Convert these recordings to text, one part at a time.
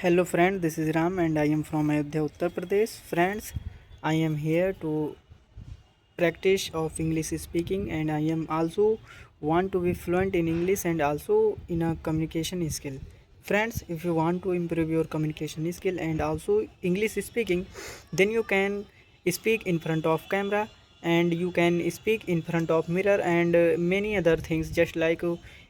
Hello friend, this is Ram and I am from Ayodhya, Uttar Pradesh. Friends, I am here to practice of English speaking and I am also want to be fluent in English and also in a communication skill. Friends, if you want to improve your communication skill and also English speaking, then you can speak in front of camera and you can speak in front of mirror and many other things just like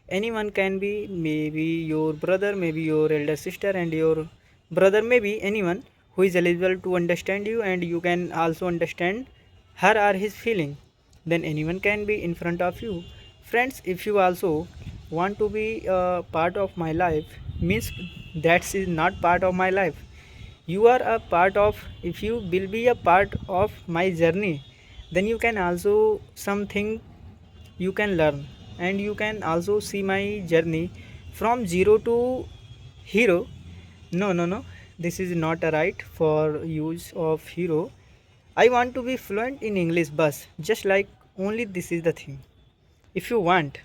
anyone can be, maybe your brother, maybe your elder sister and your brother, maybe anyone who is eligible to understand you and you can also understand her or his feeling, then anyone can be in front of you. Friends, if you also want to be a part of my life, means that is not part of my life, you are a part of, if you will be a part of my journey, then you can also something you can learn and you can also see my journey from zero to hero. No, this is not a right for use of hero. I want to be fluent in English bus, just like only this is the thing. If you want,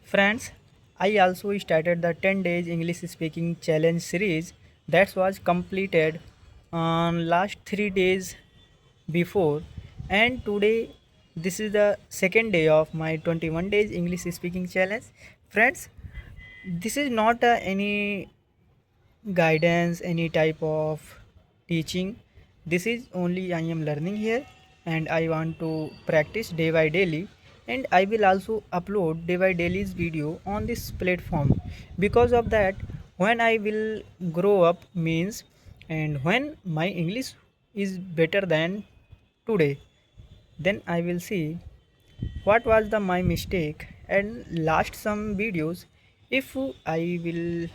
friends, I also started the 10 days English speaking challenge series that was completed on last 3 days before, and today this is the second day of my 21 days English speaking challenge. Friends, this is not any guidance, any type of teaching. This is only I am learning here and I want to practice day by daily, and I will also upload day by daily's video on this platform. Because of that, when I will grow up means, and when my English is better than today, then I will see what was the my mistake and last some videos. If I will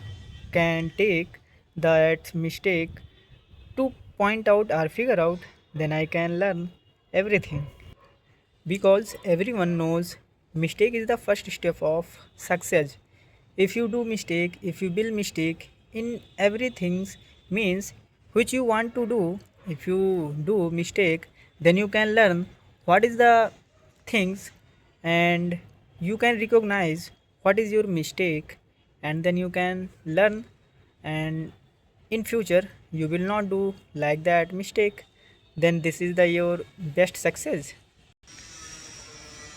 can take that mistake to point out or figure out, then I can learn everything, because everyone knows mistake is the first step of success. If you do mistake, if you build mistake in everything, means which you want to do, if you do mistake, then you can learn what is the things, and you can recognize what is your mistake, and then you can learn, and in future you will not do like that mistake, then this is the your best success.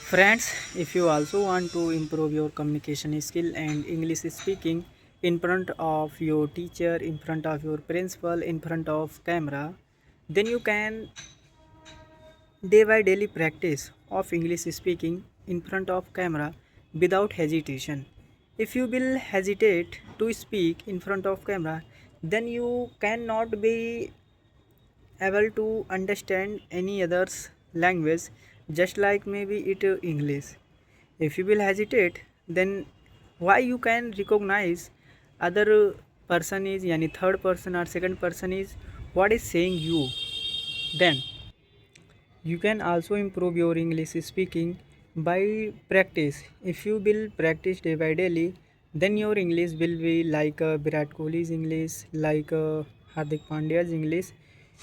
Friends, if you also want to improve your communication skill and English speaking in front of your teacher, in front of your principal, in front of camera, then you can day by daily practice of English speaking in front of camera without hesitation. If you will hesitate to speak in front of camera, then you cannot be able to understand any others language, just like maybe it English. If you will hesitate, then why you can recognize other person is, yani third person or second person is what is saying you, then you can also improve your English speaking by practice. If you will practice day by daily, then your English will be like Virat Kohli's English, like Hardik Pandya's English.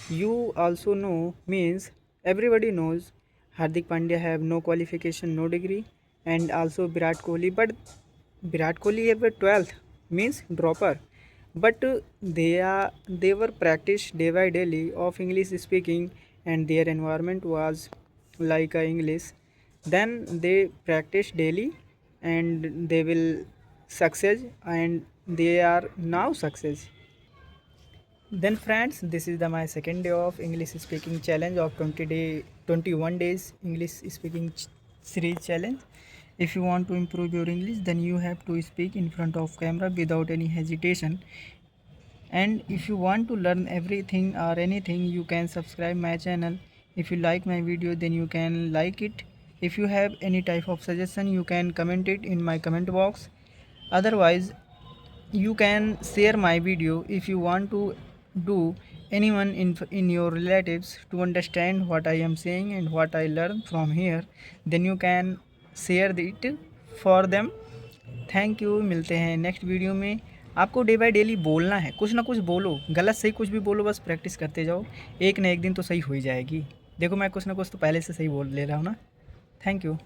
You also know, means everybody knows Hardik Pandya have no qualification, no degree, and also Virat Kohli, but Virat Kohli have a 12th, means dropper, but they were practiced day by daily of English speaking, and their environment was like English, then they practice daily and they will success, and they are now success. Then friends, this is the my second day of English speaking challenge of 21 days English speaking series challenge. If you want to improve your English, then you have to speak in front of camera without any hesitation. And if you want to learn everything or anything, you can subscribe my channel. If you like my video, then you can like it. If you have any type of suggestion, you can comment it in my comment box. Otherwise, you can share my video. If you want to do anyone in your relatives to understand what I am saying and what I learn from here, then you can share it for them. Thank you, मिलते हैं next video में। आपको day by daily बोलना है, कुछ ना कुछ बोलो, गलत सही कुछ भी बोलो, बस प्रैक्टिस करते जाओ, एक ना एक दिन तो सही हो ही जाएगी। देखो मैं कुछ ना कुछ तो पहले से सही बोल ले रहा हूँ ना। Thank you.